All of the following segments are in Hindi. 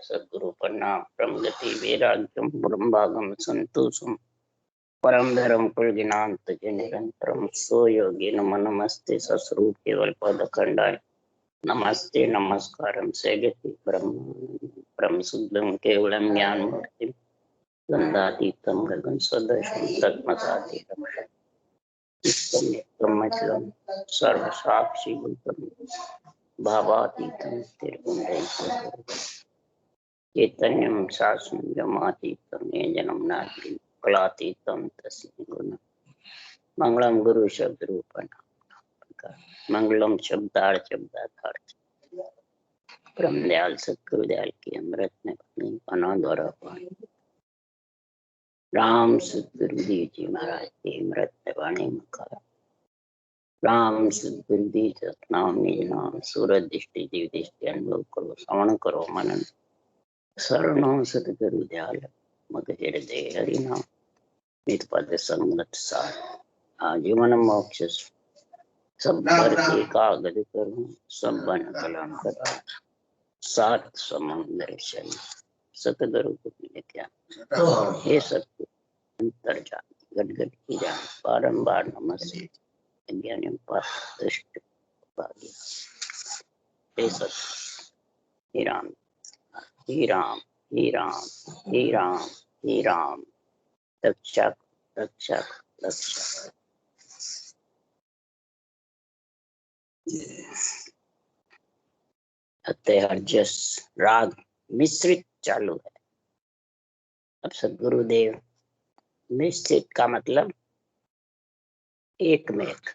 सद्गुरु प्रणाम प्रमगति वैराग्यम ब्रह्मागम संतोषम परम धर्म कुलगिनांत के निरंतरम सो योगी नम नमस्ते सस्वरूप केवल पद खंडाय नमस्ते नमस्कारम सेगति परम शुद्धम केवलम ज्ञान मूर्ति गंधातीतम गगन सदृशम तत्मसातीतम नित्यम सर्व साक्षी भूतम भावातीतम तिरुगुण चैतन्यम शासन जमातीतम जन्म नाती कलातीतम तस्मै गुण मंगलम गुरु शब्द रूपण मंगलम शब्दार्थ परम दयाल सतगुरु दयाल की अमृत में पना द्वारा पानी राम सतगुरुदेव जी महाराज की अमृत में वाणी मुखार राम सतगुरुदेव सतनाम निज नाम सूरज दृष्टि जीव दृष्टि अनुभव करो श्रवण करो मनन शरणों सतगुरु दयाल मग हृदय हरिनाम नित पद संगत सार आजीवन मोक्ष सब पर कागज करूं सब बन कलम करा सात समुद्र शनि सतगुरु को मिले क्या हे सतगुरु अंतर जान गट गट की जान बारंबार नमस्ते ज्ञान पाठ दृष्ट हे सत हे राम हे राम हे राम हे राम हे राम रक्षक रक्षक रक्षक हरजस राग मिश्रित चालू है। अब सद्गुरुदेव मिश्रित का मतलब एक में एक,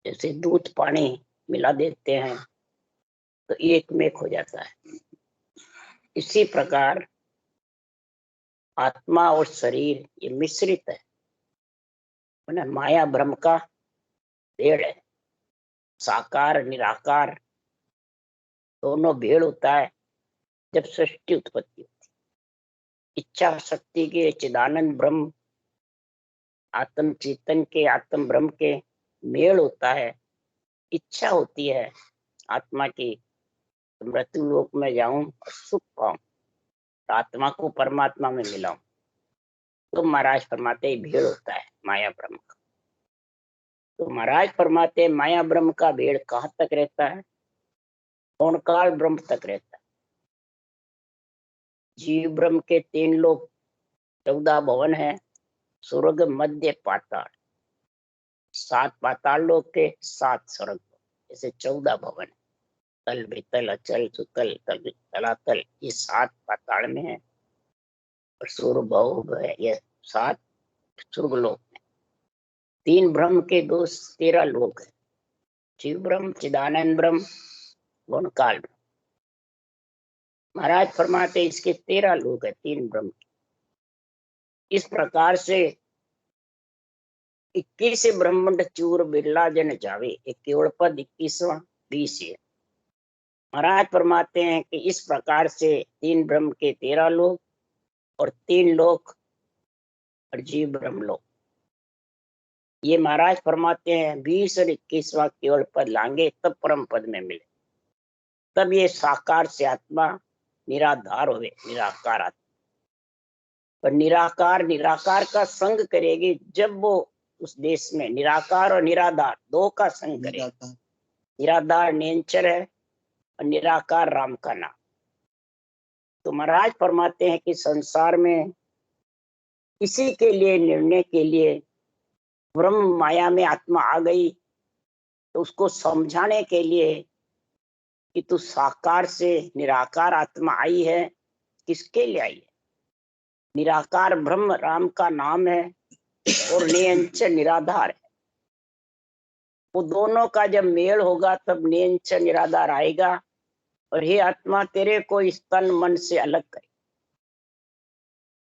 जैसे दूध पानी मिला देते हैं तो एक में एक हो जाता है। इसी प्रकार आत्मा और शरीर ये मिश्रित है, माया ब्रह्म का भेड़ है। साकार निराकार दोनों भेड़ होता है जब सृष्टि उत्पत्ति होती। इच्छा शक्ति के चिदानंद ब्रह्म आत्म चेतन के आत्म ब्रह्म के मेल होता है। इच्छा होती है आत्मा की मृत्यु लोक में जाऊं और सुख पाऊं, आत्मा को परमात्मा में मिलाऊं। तो महाराज फरमाते भेड़ होता है माया ब्रह्म का। तो महाराज फरमाते माया ब्रह्म का भेड़ कहाँ तक रहता है? कौनकाल ब्रह्म तक रहता है। जीव ब्रह्म के 3 लोक 14 भवन है, स्वर्ग मध्य पाताल। 7 पाताल लोक के 7 स्वर्ग, ऐसे 14 भवन है। तल वितल अचल सुतल तल तलातल, ये 7 पाताल में है। और सूर्य भव है, ये 7 स्वर्ग लोक में। 3 ब्रह्म के 13 लोक है, जीव ब्रह्म चिदानंद ब्रह्म गुणकाल ब्रह्म। महाराज फरमाते इसके 13 लोक है 3 ब्रह्म के। इस प्रकार से 21 ब्रह्मंड चूर बिरला जन जावे, एक केवल पद 21वां 20 है। महाराज फरमाते हैं कि इस प्रकार से 3 ब्रह्म के 13 लोक और 3 लोक और जीव ब्रह्म लोक, ये महाराज फरमाते हैं 20 और 21वां केवल पद लांगे तब परम पद में मिले, तब ये साकार से आत्मा निराधार होवे, निराकार आत्मा। पर निराकार का संग करेगी जब वो उस देश में निराकार और निराधार 2 का संग करेगी। निराधार नेंचर है और निराकार राम का नाम। तो महाराज फरमाते हैं कि संसार में इसी के लिए निर्णय के लिए ब्रह्म माया में आत्मा आ गई, तो उसको समझाने के लिए कि तू साकार से निराकार आत्मा आई है, किसके लिए आई है? निराकार ब्रह्म राम का नाम है और नियंच निराधार है। वो दोनों का जब मेल होगा तब नियंच निराधार आएगा। और हे आत्मा तेरे को इस तन मन से अलग करे।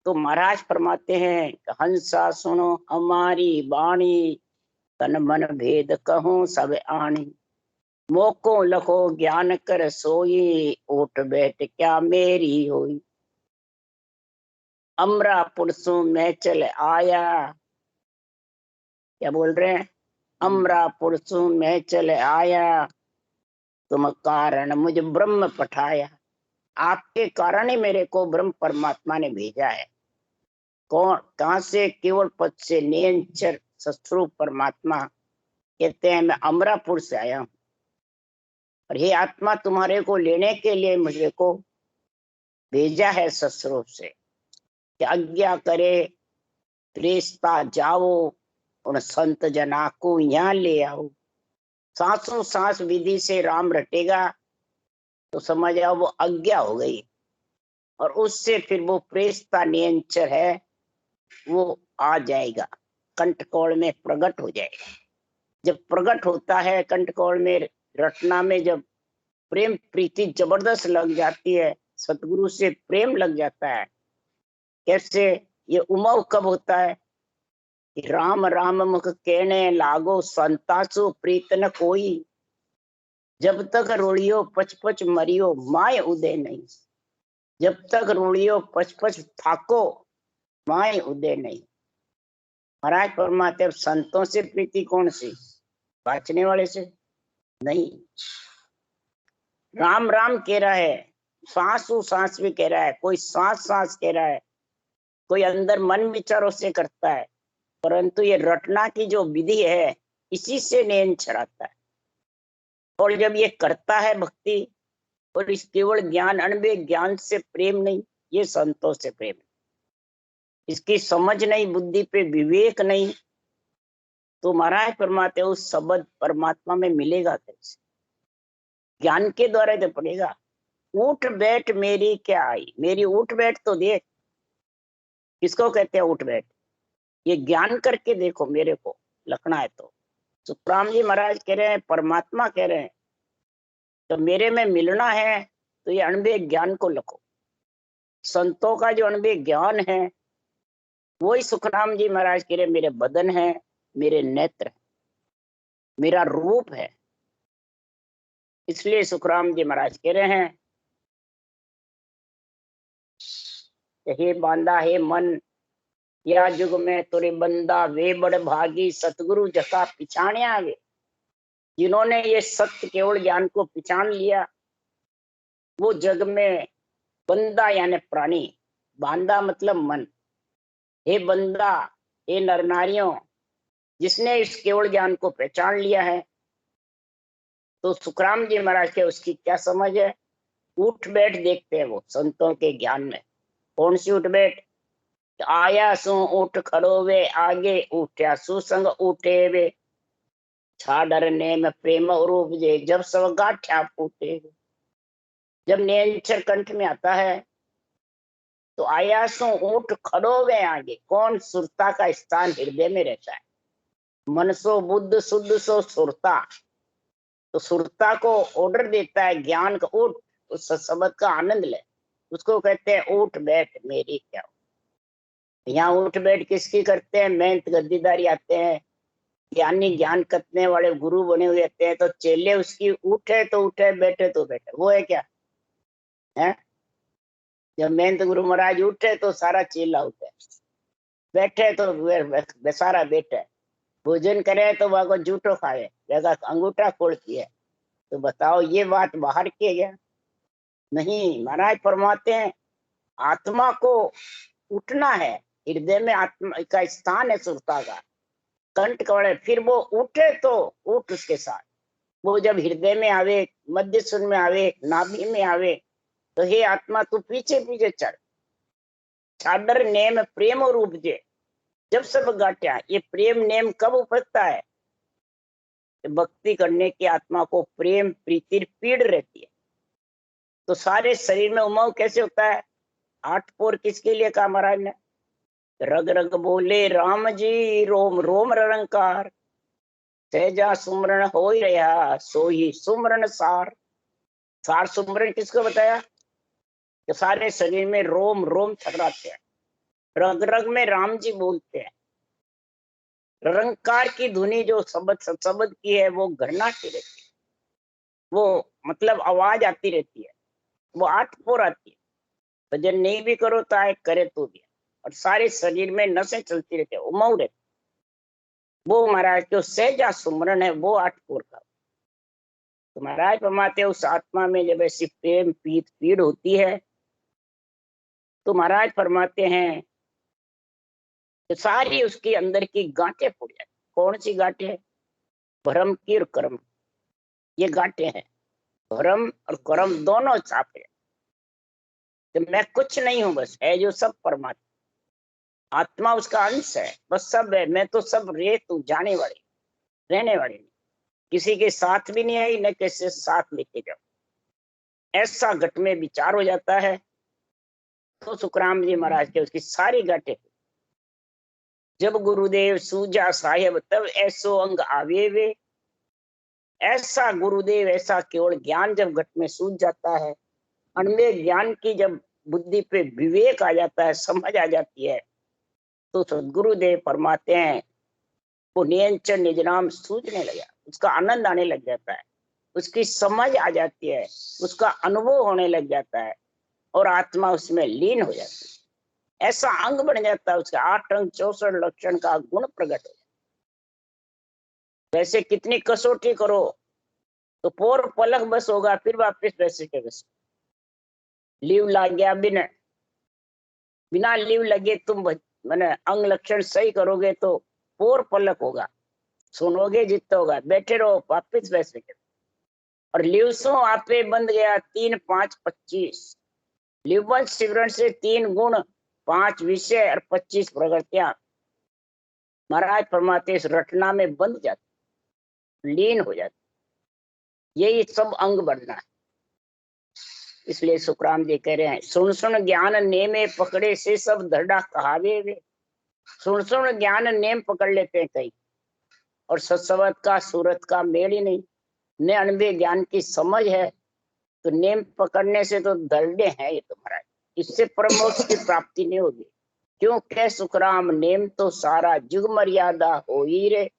तो महाराज फरमाते हैं हंसा सुनो हमारी वाणी, तन मन भेद कहूं सब आणी। मोको लखो ज्ञान कर सोई, उठ बैठ क्या मेरी होई। अमरा पुरसों में चल आया, क्या बोल रहे हैं? अमरा पुरसों में चल आया, तुम कारण मुझ ब्रह्म पठाया। आपके कारण ही मेरे को ब्रह्म परमात्मा ने भेजा है। कौन, कहां से? केवल पद से, निरंतर सत्स्वरूप परमात्मा कहते हैं मैं अमरापुर से आया हूं, और हे आत्मा तुम्हारे को लेने के लिए मुझे को भेजा है सत्स्वरूप से, कि आज्ञा करे त्रेस्ता जाओ और संत जना को यहाँ ले आओ। सांसों सांस विधि से राम रटेगा तो समझ आओ वो आज्ञा हो गई, और उससे फिर वो प्रेस्ता नियंचर है वो आ जाएगा, कंठकोण में प्रकट हो जाएगा। जब प्रकट होता है कंठकोण में, रटना में जब प्रेम प्रीति जबरदस्त लग जाती है, सतगुरु से प्रेम लग जाता है। कैसे? ये उमव कब होता है कि राम राम मुख कहने लागो संतासु प्रीत न कोई, जब तक रोड़ियो पच पच मरियो माय उदय नहीं। जब तक रोड़ियो पच पच थाको माय उदय नहीं। महाराज परमात्मा संतों से प्रीति कौन सी? बाँचने वाले से नहीं। राम राम कह रहा है, सांसों सांस भी कह रहा है, कोई सांस सांस कह रहा है, कोई अंदर मन विचारों से करता है, परंतु ये रटना की जो विधि है इसी से नयन छड़ाता है। और जब ये करता है भक्ति, और इस केवल ज्ञान अनबे ज्ञान से प्रेम नहीं, ये संतों से प्रेम, इसकी समझ नहीं, बुद्धि पे विवेक नहीं, तो महाराज परमात्मा उस शब्द परमात्मा में मिलेगा कैसे? ज्ञान के द्वारा तो पड़ेगा। उठ बैठ मेरी क्या आई, मेरी उठ बैठ तो देख। किसको कहते हैं उठ बैठ? ये ज्ञान करके देखो, मेरे को लखना है तो। सुखराम जी महाराज कह रहे हैं, परमात्मा कह रहे हैं, तो मेरे में मिलना है तो ये अणबे ज्ञान को लखो। संतों का जो अणबे ज्ञान है वही सुखराम जी महाराज कह रहे मेरे बदन है, मेरे नेत्र है, मेरा रूप है। इसलिए सुखराम जी महाराज कह रहे हैं, हे बांदा हे मन, या जुग में तुरे बंदा वे बड़ भागी, सतगुरु जका पिछाने आगे। जिन्होंने ये सत्य केवल ज्ञान को पिछान लिया, वो जग में बंदा यानी प्राणी, बांदा मतलब मन। हे बंदा, हे नर नारियों, जिसने इस केवल ज्ञान को पहचान लिया है, तो सुखराम जी महाराज के उसकी क्या समझ है? उठ बैठ देखते हैं वो संतों के ज्ञान में। कौन सी उठ बैठ? आया सु उठ खड़ो वे आगे, उठ्या सुसंग उठे वे, छाडर नेम प्रेम रूप जे, जब सब गाठ्या फूटे। जब नेंचर कंठ में आता है तो आयासों ऊंट खड़ो वे आगे। कौन? सुरता का स्थान हृदय में रहता है। मनसो बुद्ध शुद्ध सो सुरता, तो सुरता को ऑर्डर देता है ज्ञान का, उठ, उस शब्द का आनंद ले। उसको कहते हैं उठ बैठ मेरी क्या। यहाँ उठ बैठ किसकी करते हैं? मेहनत गद्दीदारी आते हैं, ज्ञानी ज्ञान कतने वाले गुरु बने हुए रहते हैं, तो चेले उसकी उठे तो उठे, बैठे तो बैठे। वो है क्या है? जब मेहनत गुरु महाराज उठे तो सारा चेला उठे, बैठे तो सारा बैठे, भोजन करे तो वह जूठो खाए, वह अंगूठा खोलती है। तो बताओ ये बात बाहर की है? नहीं। महाराज फरमाते हैं आत्मा को उठना है, हृदय में आत्मा का स्थान है सुरता का, कंठ कवड़े, फिर वो उठे तो उठ उसके साथ। वो जब हृदय में आवे, मध्य सुन में आवे, नाभि में आवे, तो हे आत्मा तू पीछे पीछे चढ़। छाडर नेम प्रेम रूप जे, जब सब गाठ्या। ये प्रेम नेम कब उपजता है? भक्ति करने की आत्मा को प्रेम प्रीति पीड़ रहती है, तो सारे शरीर में उमंग कैसे होता है? आठ पोर किसके लिए कहा महाराज ने? रग रग बोले राम जी, रोम रोम रंकार, सहजा सुमरण हो ही रहा सो ही सुमरण सार। सार सुमरण किसको बताया? कि सारे शरीर में रोम रोम थर्राते हैं, रग रग में राम जी बोलते हैं। रंकार की धुनी जो शब्द की है वो घरनाती रहती है, वो मतलब आवाज आती रहती है, वो आठ पोर आती है। भजन नहीं भी करो तो आए, करे तो भी, और सारे शरीर में नसें चलती रहती है, उमंग रहती। वो महाराज जो सहजा सुमरण है वो आठ पोर का। तो महाराज फरमाते उस आत्मा में जब ऐसी प्रेम पीड़ होती है तो महाराज फरमाते हैं तो सारी उसके अंदर की गांठें फूट जाती। कौन सी गांठें? भ्रम की और कर्म, ये गांठें हैं। भ्रम और कर्म दोनों छापे। तो मैं कुछ नहीं हूं, बस है जो सब परमात्मा। आत्मा उसका अंश है, बस सब है। मैं तो सब रेत हूं, जाने वाली, रहने वाली नहीं, किसी के साथ भी नहीं आई, न किसी से साथ लेके जाओ। ऐसा घट में विचार हो जाता है तो सुखराम जी महाराज के उसकी सारी गांठें। जब गुरुदेव सूजा साहेब तब ऐसो अंग आवे वे। ऐसा गुरुदेव, ऐसा केवल ज्ञान जब घट में सूझ जाता है, अनमेय ज्ञान की जब बुद्धि पे विवेक आ जाता है, समझ आ जाती है, तो सदगुरुदेव फरमाते हैं वो नियंचन निज नाम सूझने लगा, उसका आनंद आने लग जाता है, उसकी समझ आ जाती है, उसका अनुभव होने लग जाता है और आत्मा उसमें लीन हो जाती है। ऐसा अंग बन जाता है उसका। 8 अंग 64 लक्षण का गुण प्रकट हो जाता है। वैसे कितनी कसौटी करो तो पोर पलक बस होगा, फिर वापस वैसे के वैसे। लीव लाग गया, बिना लीव लगे तुम मैंने अंग लक्षण सही करोगे तो पोर पलक होगा, सुनोगे जितना होगा, बैठे रहो वापिस वैसे के। और लीवसों आपे बंद गया 3 5 25। लिवन सिमरन से 3 गुण 5 विषय और 25 प्रगतियां महाराज फरमाते इस रटना में बंद जाती, लीन हो जाती। यही सब अंग बनना है। इसलिए सुखराम जी कह रहे हैं सुन सुन ज्ञान नेमे पकड़े से सब धड़ा कहावे वे। सुन सुन ज्ञान नेम पकड़ लेते हैं कई, और सत्सवत का सूरत का मेल ही नहीं। ने अनबे ज्ञान की समझ है तो नेम पकड़ने से तो दरडे हैं ये तुम्हारा, इससे परम मोक्ष की प्राप्ति नहीं होगी। क्यों कह सुखराम नेम तो सारा जुग मर्यादा हो ही रे।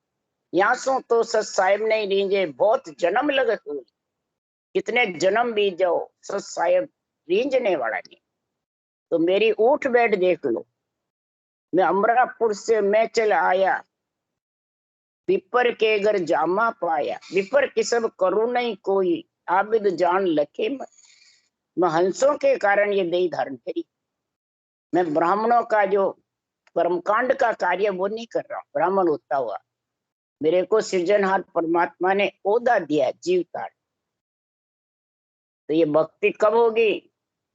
यहाँ सो तो सत साहेब नहीं रींजे बहुत जन्म लगत हुई। कितने जन्म बीत जाओ सत साहेब रींजने वाला नहीं। तो मेरी उठ बैठ देख लो, मैं अमरापुर से मैं चल आया, विपर के घर जामा पाया। विपर किसब करू नहीं कोई, आबिद जान लखे मत। मैं हंसों के कारण ये देह धारण करी। मैं ब्राह्मणों का जो कर्मकांड का कार्य वो नहीं कर रहा हूं, ब्राह्मण होता हुआ मेरे को सृजनहार परमात्मा ने ओदा दिया जीवतार। तो ये भक्ति कब होगी?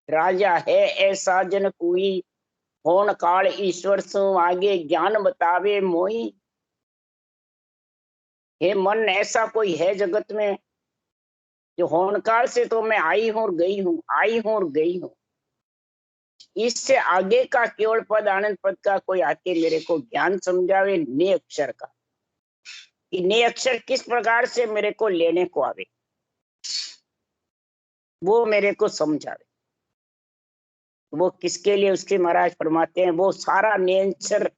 राजा है ऐसा जन कोई, होन काल ईश्वर सु आगे ज्ञान बतावे मोई। हे मन, ऐसा कोई है जगत में जो होनकाल से तो मैं आई हूं और गई हूं, आई हूं और गई हूं, इससे आगे का केवल पद आनंद पद का कोई आके मेरे को ज्ञान समझावे ने अक्षर का, कि ने अक्षर किस प्रकार से मेरे को लेने को आवे, वो मेरे को समझावे। वो किसके लिए? उसके महाराज फरमाते हैं वो सारा नेचर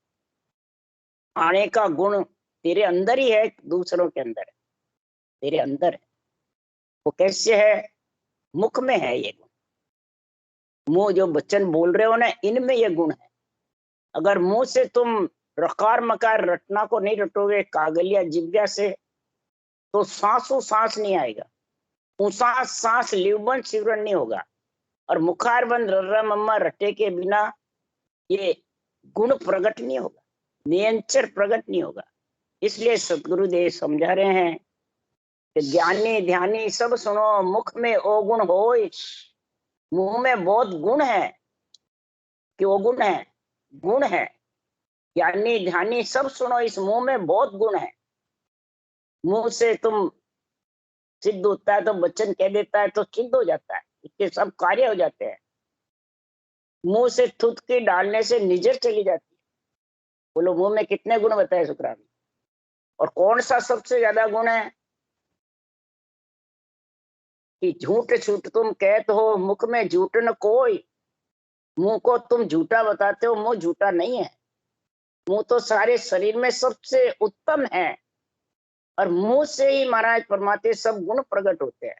आने का गुण तेरे अंदर ही है, दूसरों के अंदर है, तेरे अंदर है। वो कैसे है? मुख में है ये गुण। मुंह जो वचन बोल रहे हो ना, इनमें ये गुण है। अगर मुंह से तुम रकार मकार रटना को नहीं रटोगे कागलिया जिज्ञा से, तो सांसों सांस नहीं आएगा, ऊसा सांस लिवबन सिवरण नहीं होगा, और मुखार बंद रर्रा मम्मा रटे के बिना ये गुण प्रकट नहीं होगा, नियंचर प्रकट नहीं होगा। इसलिए सतगुरुदेव समझा रहे हैं कि ज्ञानी ध्यानी सब सुनो, मुख में ओ गुण होय। मुंह में बहुत गुण है कि वो गुण है, गुण है। ज्ञानी ध्यानी सब सुनो, इस मुंह में बहुत गुण है। मुंह से तुम सिद्ध होता है तो वचन कह देता है तो सिद्ध हो जाता है, इसके सब कार्य हो जाते हैं। मुंह से थुतकी डालने से निजर चली जाती है। बोलो मुंह में कितने गुण बताए सुखराम? और कौन सा सबसे ज्यादा गुण है? कि झूठ छूट तुम कहते हो, मुख में झूठ न कोई। मुंह को तुम झूठा बताते हो, मुंह झूठा नहीं है। मुंह तो सारे शरीर में सबसे उत्तम है, और मुंह से ही महाराज परमात्मा सब गुण प्रकट होते हैं।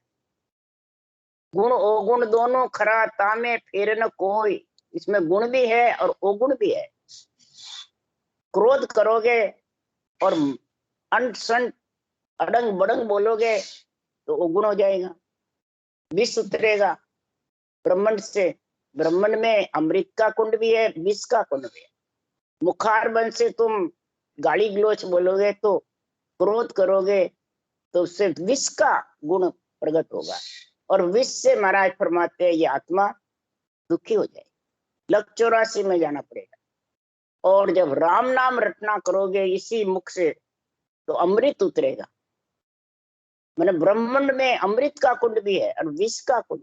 गुण अवगुण दोनों खरा तामे फेर न कोई। इसमें गुण भी है और अवगुण भी है। क्रोध करोगे और अनसन अड़ंग बड़ंग बोलोगे तो अवगुण हो जाएगा। विष उतरेगा ब्रह्मांड से, ब्रह्मांड में अमृत का कुंड भी है, विष का कुंड भी है। मुखार बन से तुम गाली गलोच बोलोगे तो, क्रोध करोगे तो उससे विष का गुण प्रकट होगा, और विष से महाराज फरमाते हैं ये आत्मा दुखी हो जाएगी, लक 84 में जाना पड़ेगा। और जब राम नाम रटना करोगे इसी मुख से तो अमृत उतरेगा। मैंने ब्रह्मांड में अमृत का कुंड भी है और विष का कुंड।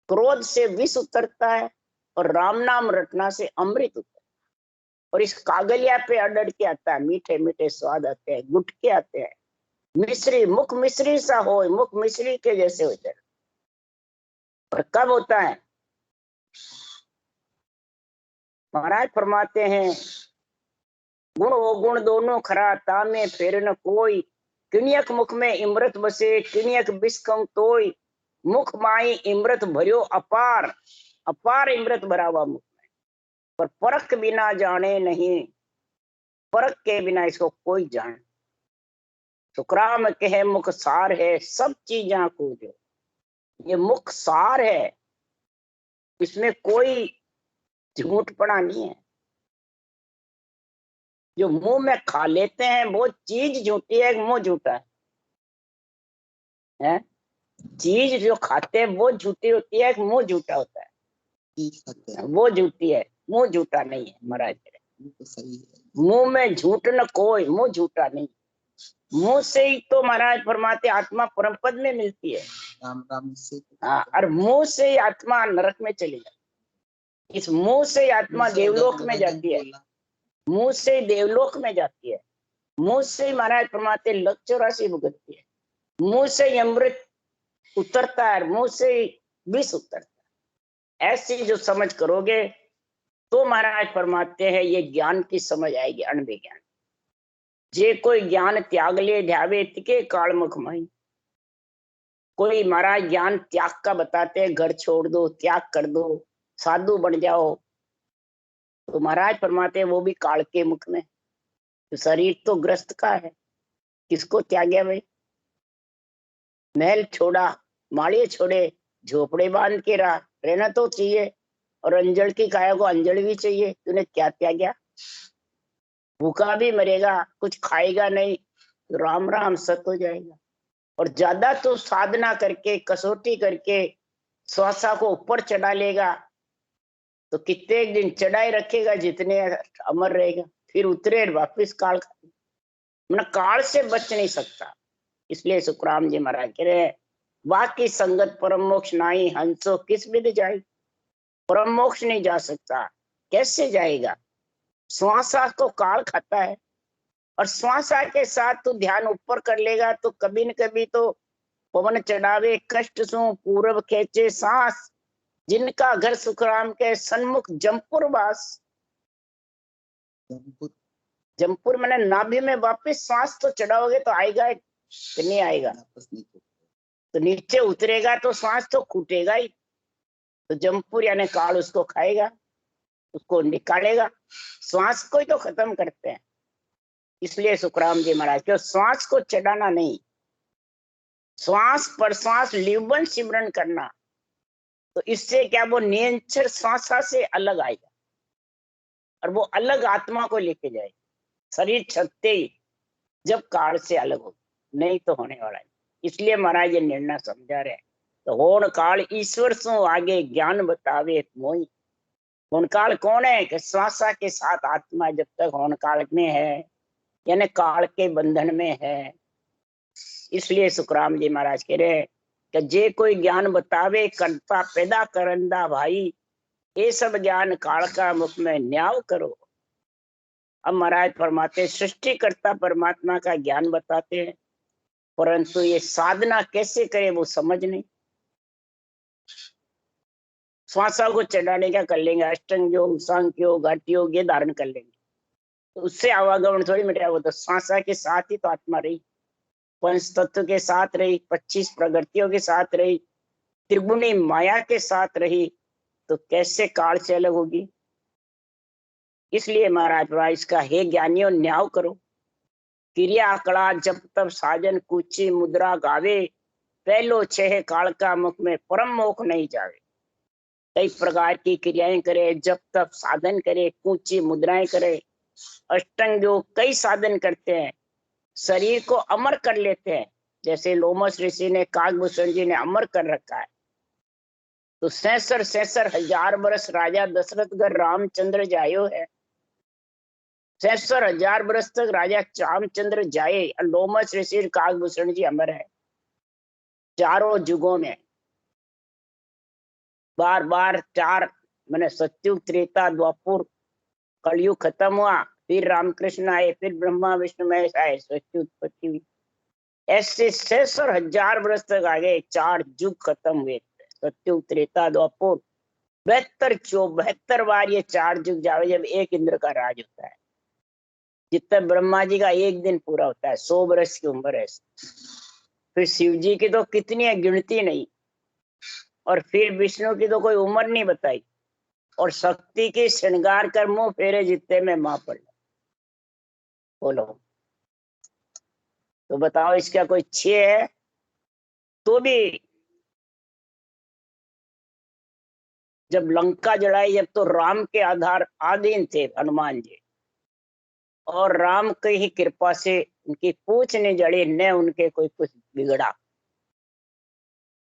क्रोध से विष उतरता है और राम नाम रटना से अमृत उतरता है। और इस कागलिया पे अड़ड़ के आता है, मीठे मीठे स्वाद आते हैं, गुटके आते हैं, मिश्री मुख मिश्री सा हो, मुख मिश्री के जैसे हो जाए। और कब होता है? महाराज फरमाते हैं गुण हो गुण दोनों खरा, तामे फेर न कोई, किनियक मुख में इमृत बसे, किनियक बिस्कम तोय, मुख माई इमृत भरियो अपार, अपार इमृत भरा हुआ मुख में, पर परख बिना जाने नहीं, परख के बिना इसको कोई जाने। सुखराम कहे मुख सार है, सब चीजा को जो, ये मुख सार है, इसमें कोई झूठपना नहीं है। जो मुंह में खा लेते हैं वो चीज झूठी है, मुंह झूठा है? चीज जो खाते हैं वो झूठी होती है, मुंह झूठा होता है? वो झूठी है, मुंह झूठा नहीं है महाराज। मुंह में झूठ न कोई, मुंह झूठा नहीं। मुंह से ही तो महाराज फरमाते आत्मा परम पद में मिलती है। राम राम से। हाँ, और मुंह से ही आत्मा नरक में चली जाती, इस मुंह से ही आत्मा देवलोक में जाती है, मुंह से देवलोक में जाती है, मुंह से ही महाराज फरमाते लक 84 भुगतती है, मुंह से ही अमृत उतरता है, मुंह से ही विष उतरता है। ऐसी जो समझ करोगे तो महाराज फरमाते हैं ये ज्ञान की समझ आएगी, अणबे ज्ञान। जे कोई ज्ञान त्याग ले ध्यावे तिके काल मुख माई। कोई महाराज ज्ञान त्याग का बताते हैं, घर छोड़ दो, त्याग कर दो, साधु बन जाओ, तो महाराज फरमाते हैं वो भी काल के मुख में। तो शरीर तो ग्रस्त का है, किसको त्यागे भाई? महल छोड़ा, माड़िए छोड़े, झोपड़े बांध के रहा, रहना तो चाहिए, और अंजल की काया को अंजल भी चाहिए। तूने क्या त्यागा? भूखा भी मरेगा, कुछ खाएगा नहीं, तो राम राम सत हो जाएगा। और ज्यादा तो साधना करके कसौटी करके श्वासा को ऊपर चढ़ा लेगा तो कितने दिन चढ़ाए रखेगा, जितने अमर रहेगा, फिर उतरे वापिस काल। मतलब काल से बच नहीं सकता। इसलिए सुखराम जी महाराज कह रहे हैं वाकी संगत परम मोक्ष नाही, हंसो किस विध जाए। परम मोक्ष नहीं जा सकता, कैसे जाएगा? श्वासा तो काल खाता है, और श्वासा के साथ तो ध्यान ऊपर कर लेगा तो कभी न कभी तो पवन चढ़ावे कष्ट सो पूर्व खेचे सांस, जिनका घर सुखराम के सन्मुख जमपुर वास। जमपुर मैंने नाभि में वापिस सांस तो चढ़ाओगे तो आएगा कि नहीं आएगा? तो नीचे उतरेगा तो सांस तो कूटेगा ही। तो जमपुर यानी काल उसको खाएगा, उसको निकालेगा, श्वास को ही तो खत्म करते हैं। इसलिए सुखराम जी महाराज क्यों श्वास को चढ़ाना नहीं, श्वास पर श्वास लिवन सिमरन करना, तो इससे क्या वो नियंत्रण श्वासा से अलग आएगा और वो अलग आत्मा को लेके जाएगा। शरीर छकते ही जब काल से अलग हो, नहीं तो होने वाला है। इसलिए महाराज ये निर्णय समझा रहे हैं। तो होण काल ईश्वर सो आगे ज्ञान बतावे मोई। होण काल कौन है? कि श्वासा के साथ आत्मा जब तक होण काल में है, यानी काल के बंधन में है। इसलिए सुखराम जी महाराज कह रहे हैं कि जे कोई ज्ञान बतावे करता पैदा करंदा भाई, ये सब ज्ञान काल का मुख में न्याव करो। अब महाराज फरमाते सृष्टि करता परमात्मा का ज्ञान बताते हैं, परंतु ये साधना कैसे करे वो समझ नहीं। श्वासा को चढ़ाने का कर लेंगे, अष्टांग योग, सांख्य योग, घाटी योग ये धारण कर लेंगे, तो उससे आवागमन थोड़ी मिटेगा। वो तो श्वासा के साथ ही तो आत्मा रही, पंच तत्व के साथ रही, 25 प्रगतियों के साथ रही, त्रिगुणी माया के साथ रही, तो कैसे काल से अलग होगी? इसलिए महाराज इसका हे ज्ञानियों न्याव करो। क्रिया कला जब तब साजन कूची मुद्रा गावे, पहलो छह काल का मुख में परम मोख नहीं जावे। कई प्रकार की क्रियाएं करे, जब तब साधन करे, कूची मुद्राएं करे, अष्टांग योग कई साधन करते हैं, शरीर को अमर कर लेते हैं। जैसे लोमस ऋषि ने काकभूषण जी ने अमर कर रखा है। तो 66,000 वर्ष राजा दशरथ घर रामचंद्र जायो है। 66,000 वर्ष तक राजा रामचंद्र जाए, लोमस ऋषि काकभूषण जी अमर है। चारों युगों में बार बार चार, मैंने सतयुग, त्रेता, द्वापर, कलयुग खत्म हुआ, फिर रामकृष्ण आए, फिर ब्रह्मा विष्णु महेश आए, सृष्टि उत्पत्ति हुई। ऐसे 66,000 वर्ष तक आगे चार युग खत्म हुए, सतयुग, त्रेता, द्वापर, 72 बार ये चार युग जावे जब एक इंद्र का राज होता है। जितना ब्रह्मा जी का एक दिन पूरा होता है, 100 वर्ष की उम्र है। फिर शिव जी की तो कितनी है, गिनती नहीं। और फिर विष्णु की तो कोई उम्र नहीं बताई। और शक्ति की श्रृंगार कर मुंह फेरे जितने में मां पड़। बोलो तो बताओ, इसका कोई छे है? तो भी जब लंका जलाई, जब तो राम के आधार आधीन थे हनुमान जी, और राम की ही कृपा से उनकी पूंछ नहीं जड़ी, न उनके कोई कुछ बिगड़ा।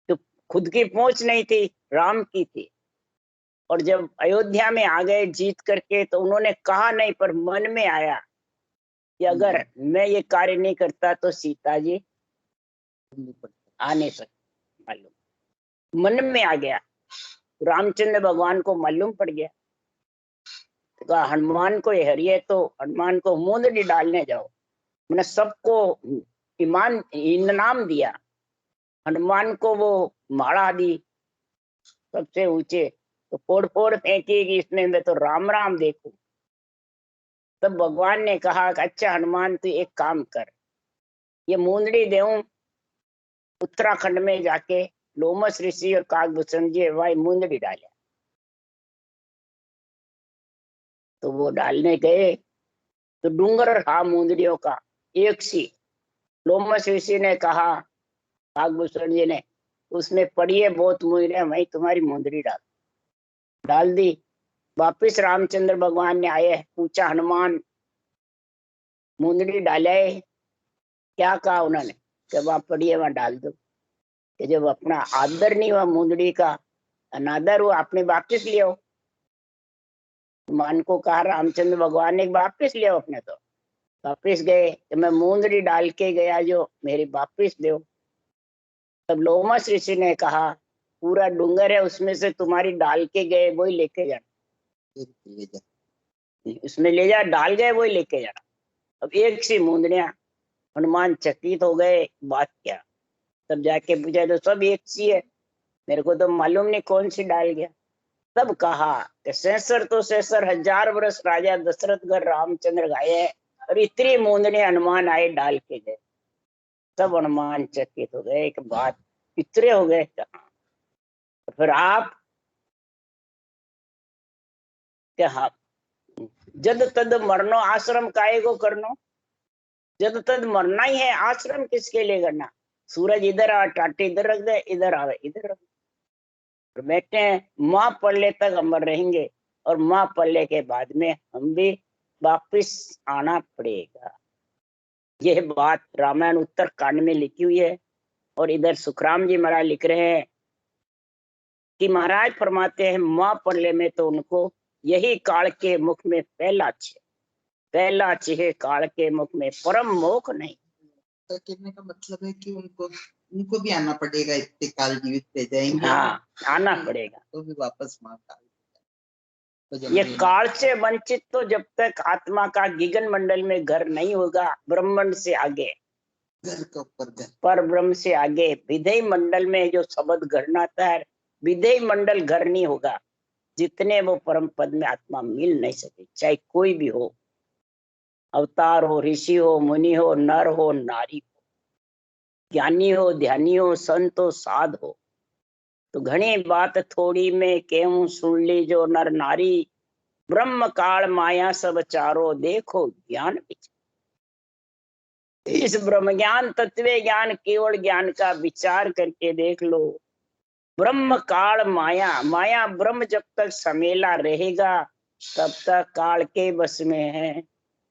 तो खुद की पूंछ नहीं थी, राम की थी। और जब अयोध्या में आ गए जीत करके, तो उन्होंने कहा नहीं, पर मन में आया कि अगर मैं ये कार्य नहीं करता तो सीता जी आ नहीं सकती। मालूम मन में आ गया, रामचंद्र भगवान को मालूम पड़ गया। तो हनुमान को ये हरिये, तो हनुमान को मुंदड़ी डालने जाओ। मैंने सबको ईमान इनाम दिया। हनुमान को वो माला दी सबसे ऊंचे, तो फोड़ फोड़ फेंकेगी इसमें, मैं तो राम राम देखूं। तब भगवान ने कहा कि अच्छा हनुमान तू एक काम कर, ये मुंदड़ी देऊं, उत्तराखंड में जाके लोमस ऋषि और काकभूषण जी वही मुंदड़ी डाले। तो वो डालने गए तो डूंगर था मुंदड़ियों का एक सी। लोमस ऋषि ने कहा काकभूषण जी ने, उसमें पड़ी है बहुत मुंदड़ियां, वही तुम्हारी मुंदड़ी डाल दी। वापिस रामचंद्र भगवान ने आए, पूछा हनुमान मुंदड़ी डाले? क्या कहा उन्होंने कि वहां पड़ी है, वहां डाल दो। कि जब अपना आदर नहीं हुआ, मुंदड़ी का अनादर हुआ, आपने वापिस ले आओ। मान को कहा रामचंद्र भगवान ने, वापिस ले आओ अपने। तो वापिस गए, तो मैं मुंदड़ी डाल के गया जो, मेरी वापिस दो। तब लोमस ऋषि ने कहा पूरा डूंगर है, उसमें से तुम्हारी डाल के गए वही लेके जाना, उसमें ले जा, डाल गए वही लेके जाना। अब एक सी मुंदड़ियां। हनुमान चकित हो गए, बात क्या। तब जाके पूछा तो सब एक सी है, मेरे को तो मालूम नहीं कौन सी डाल गया। तब कहा कि 66,000 वर्ष राजा दशरथ घर रामचंद्र गाये, और इतनी मुंदड़ियां हनुमान आए डाल के गए। तब हनुमान चकित हो गए, एक बात इतने हो गए कहा। फिर आप क्या, जद तद मरनो आश्रम काहे को करनो। जद तद मरना ही है, आश्रम किसके लिए करना। सूरज इधर आ, टाटे इधर रख दे, इधर आवे इधर रख दे, बैठे हैं। माँ पल्ले तक अमर रहेंगे, और माँ पल्ले के बाद में हम भी वापिस आना पड़ेगा। यह बात रामायण उत्तर कांड में लिखी हुई है। और इधर सुखराम जी महाराज लिख रहे हैं कि महाराज फरमाते हैं माँ पल्ले में तो उनको यही काल के मुख में पहला छे काल के मुख में परम मोख नहीं। तो कहने का मतलब है कि उनको भी आना पड़ेगा, इतने काल जीवित रह जाएंगे। हाँ, आना पड़ेगा, तो भी वापस माँ काल। तो ये काल से वंचित तो जब तक आत्मा का गिगन मंडल में घर नहीं होगा, ब्रह्मांड से आगे, घर के ऊपर घर, पर ब्रह्म से आगे विधेय मंडल में जो शब्द घरनाता है, विधेय मंडल घर नहीं होगा जितने वो परम पद में आत्मा मिल नहीं सके। चाहे कोई भी हो, अवतार हो, ऋषि हो, मुनि हो, नर हो, नारी हो, ज्ञानी हो, ध्यानी हो, संत हो, साध हो। तो घनी बात थोड़ी में केहूं सुन ली जो नर नारी, ब्रह्म काल माया सब चारो देखो ज्ञान विचार। इस ब्रह्म ज्ञान तत्व ज्ञान केवल ज्ञान का विचार करके देख लो। ब्रह्म काल माया, माया ब्रह्म जब तक समेला रहेगा तब तक काल के बस में है।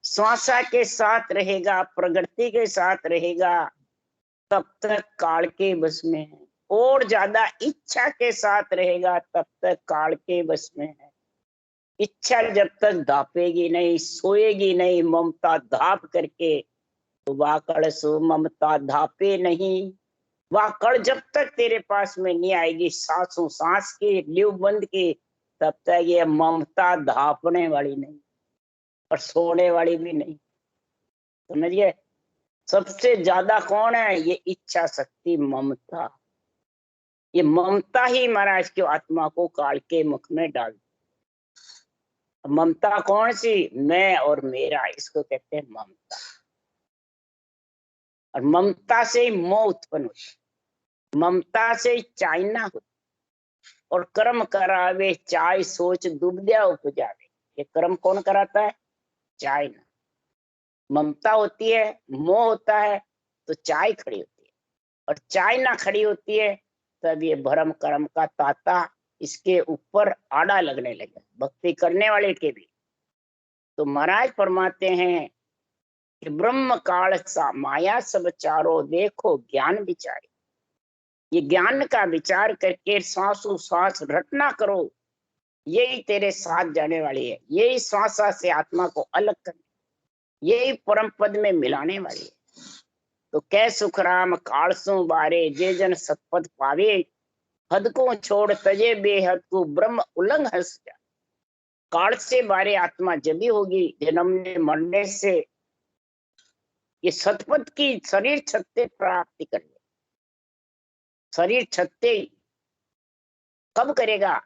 श्वासा के साथ रहेगा, प्रकृति के साथ रहेगा, तब तक काल के बस में है। और ज्यादा इच्छा के साथ रहेगा तब तक काल के बस में है। इच्छा जब तक धापेगी नहीं, सोएगी नहीं ममता धाप करके, तो वाकड़ सो ममता धापे नहीं। वाकड़ जब तक तेरे पास में नहीं आएगी, सांसों सांस की ल्यू बंद की, तब तक ये ममता धापने वाली नहीं और सोने वाली भी नहीं। समझिए, सबसे ज्यादा कौन है? ये इच्छा शक्ति, ममता। ये ममता ही महाराज की आत्मा को काल के मुख में डाल। ममता कौन सी? मैं और मेरा, इसको कहते हैं ममता। और ममता से ही मोह उत्पन्न होता, ममता से ही चाइना होता। और कर्म करावे चाय सोच दुबद्या उपजावे, ये कर्म कौन कराता है? चाइना। ममता होती है, मोह होता है, तो चाय खड़ी होती है। और चाय ना खड़ी होती है तब ये भरम कर्म का ताता इसके ऊपर आड़ा लगने लगा, भक्ति करने वाले के भी। तो महाराज फरमाते हैं कि ब्रह्म काल सा माया सब चारो देखो ज्ञान विचारे। ये ज्ञान का विचार करके सांसों सांस रटना करो, यही तेरे साथ जाने वाली है। यही श्वासा से आत्मा को अलग करने, यही परम पद में मिलाने वाली है। तो कै सुख राम कालसों बारे, जे जन सतपथ पावे। हद को छोड़ तजे बेहद को, ब्रह्म उलंग हंस जा। काल से बारे आत्मा जब भी होगी, जन्मने मरने से ये सतपथ की शरीर छत्ते प्राप्ति कर ले। शरीर छत्ते कब करेगा?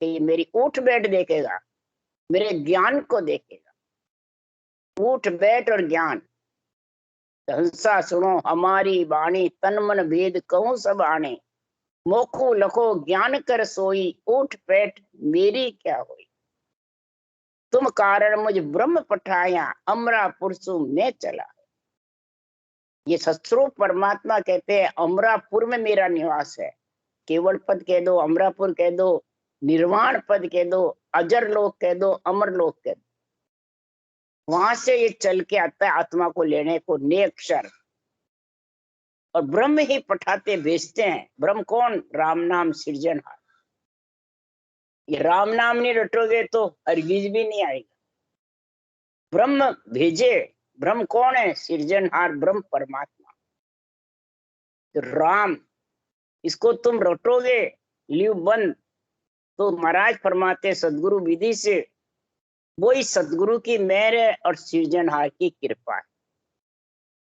कि ये मेरी उठ बैठ देखेगा, मेरे ज्ञान को देखेगा। उठ बैठ और ज्ञान। हंसा सुनो हमारी वाणी, तन मन भेद कहूं सब आने। मोखो लखो ज्ञान कर सोई, उठ बैठ मेरी क्या हुई। तुम कारण मुझ ब्रह्म पठाया, अमरापुर सु मैं चला। ये सत्स्वरूप परमात्मा कहते हैं अमरापुर में मेरा निवास है। केवल पद कह दो, अमरापुर कह दो, निर्वाण पद कह दो, अजर लोक कह दो, अमर लोक कह दो, वहां से ये चल के आता है आत्मा को लेने को निरक्षर। और ब्रह्म ही पठाते भेजते हैं। ब्रह्म कौन? राम नाम सृजनहार। ये राम नाम नहीं रटोगे तो हरगिज भी नहीं आएगा। ब्रह्म भेजे। ब्रह्म कौन है? सृजनहार ब्रह्म परमात्मा। तो राम, इसको तुम रटोगे लिव बंद, तो महाराज फरमाते सदगुरु विधि से, वही सदगुरु की मेहर है और सृजनहार की कृपा है।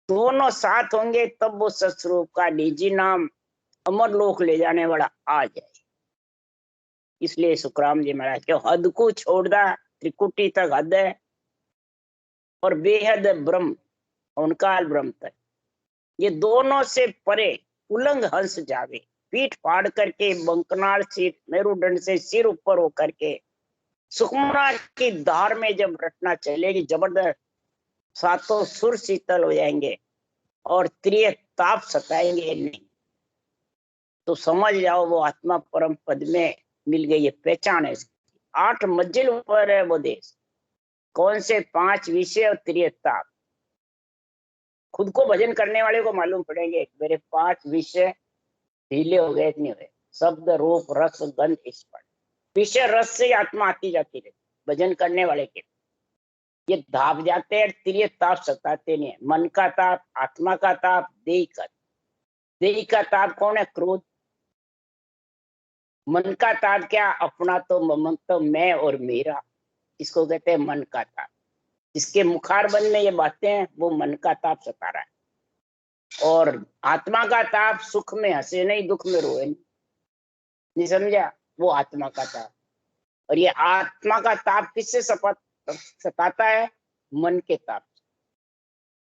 दोनों साथ होंगे तब वो सत्स्वरूप का निजी नाम अमर लोक ले जाने वाला आ जाए। इसलिए सुखराम जी महाराज के हद को छोड़ दा, त्रिकुटी तक हद है और बेहद ब्रह्म, ओंकार ब्रह्म तक। ये दोनों से परे उलंग हंस जावे। पीठ फाड़ करके बंकनाल सिर, मेरुदंड से सिर ऊपर होकर के सुखमरा की धार में जब रटना चलेगी जबरदस्त, सातों सुर शीतल हो जाएंगे और त्रिय ताप सताएंगे नहीं। तो समझ जाओ वो आत्मा परम पद में मिल गई है, पहचान है इसकी। 8 मंजिल ऊपर है वो देश। कौन से 5 विषय और त्रिय ताप? खुद को भजन करने वाले को मालूम पड़ेंगे मेरे 5 विषय ढीले हो गए, नहीं हुए। शब्द रूप रस गंध स्पर्श, विषय रस से आत्मा आती जाती रहती। भजन करने वाले के ये धाप जाते हैं, त्रिय ताप सताते नहीं है। मन का ताप, आत्मा का ताप, देही का ताप कौन है? क्रोध। मन का ताप क्या? अपना तो ममत्व, मैं और मेरा, इसको कहते हैं मन का ताप। जिसके मुखारबंद में ये बातें हैं वो मन का ताप सता रहा है। और आत्मा का ताप, सुख में हंसे नहीं, दुख में रोए नहीं, समझा? वो आत्मा का ताप। और ये आत्मा का ताप किससे सताता है? मन के ताप।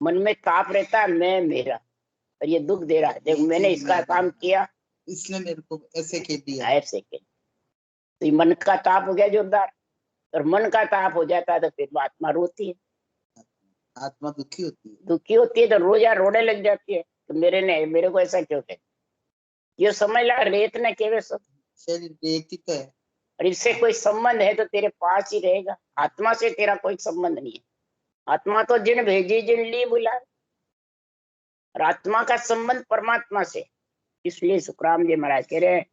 मन में ताप रहता है, मैं मेरा, और ये दुख दे रहा है, देखो मैंने इसका काम किया इसने मेरे को ऐसे कह दिया, ऐसे कह। तो ये मन का ताप हो गया जोरदार। और मन का ताप हो जाता है तो फिर आत्मा रोती है। आत्मा दुखी होती है। दुखी होती है तो रोज यार रोने लग जाती है तो मेरे को ऐसा क्यों कहते, ये समझ ला रेत ने केवे सब, शरीर रेत ही तो है। और इससे कोई संबंध है तो तेरे पास ही रहेगा, आत्मा से तेरा कोई संबंध नहीं है। आत्मा तो जिन भेजी जिन ली बुला, और आत्मा का संबंध परमात्मा से। इसलिए सुखराम जी महाराज कह रहे हैं,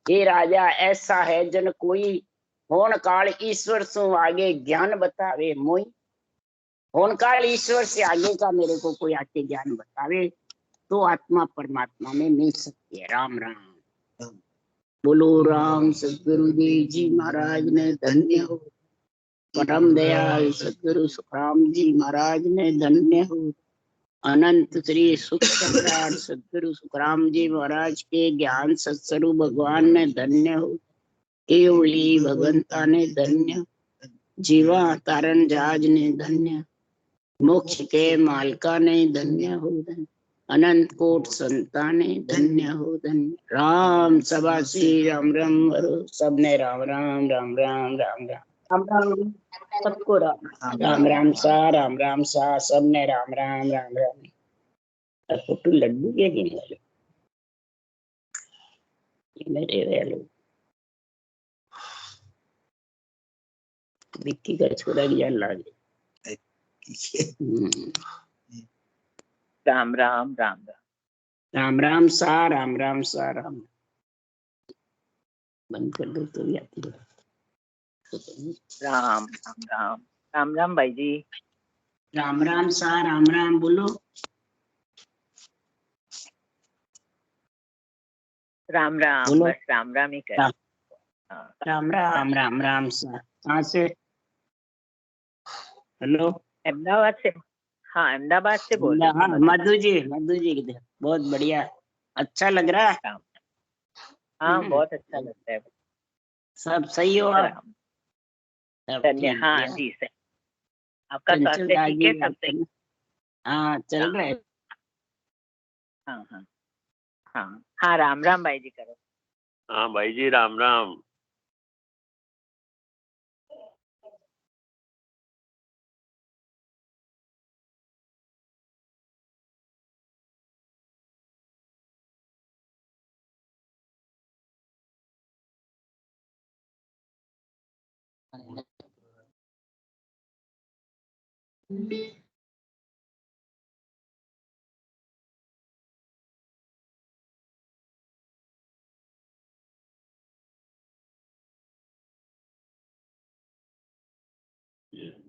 ये राजा ऐसा है जन कोई होन काल ईश्वर सु आगे ज्ञान बतावे मोई। होन काल ईश्वर से आगे का मेरे को कोई आके ज्ञान बतावे तो आत्मा परमात्मा में मिल सकती है। राम राम। बोलो राम सदगुरुदेव जी महाराज ने धन्य हो। परम दयाल सदगुरु सुखराम जी महाराज ने धन्य हो। अनंत श्री सुख सम्राट सदगुरु सुखराम जी महाराज के ज्ञान सत्स्वरूप भगवान ने धन्य हो। केवली भगवंता ने धन्य, जीवा तारण जहाज ने धन्य, मोक्ष के मालका ने धन्य हो धन्य, अनंत कोट संता ने धन्य हो धन्य। राम सभा श्री राम राम वरो, सबने राम राम राम राम राम राम राम राम, सबको राम राम राम सा सबने राम राम राम राम। फोटो लड्डू के गिने वाले मेरे वाले विक्की का छोरा ज्ञान लागे। राम राम राम राम राम सा राम राम सा राम। बंद कर दो तो भी आती है। राम राम राम राम राम भाई जी। राम राम सा राम राम बोलो। राम राम बोलो। बस राम राम ही कर। राम राम राम राम सा। कहाँ से? हेलो, अहमदाबाद से। हाँ अहमदाबाद से बोल रही हाँ हूँ। मधु जी किधर? बहुत बढ़िया, अच्छा लग रहा है। हाँ बहुत अच्छा लगता है। सब सही हो आप? राम सब धन्य। ठीक हाँ है। जी सही। आपका चंचल स्वास्थ्य दास ठीक जी है? बात सब सही? करना। हाँ चल रहा है। हाँ हाँ हाँ हाँ राम राम भाई जी करो। हाँ भाई जी राम राम। Yeah.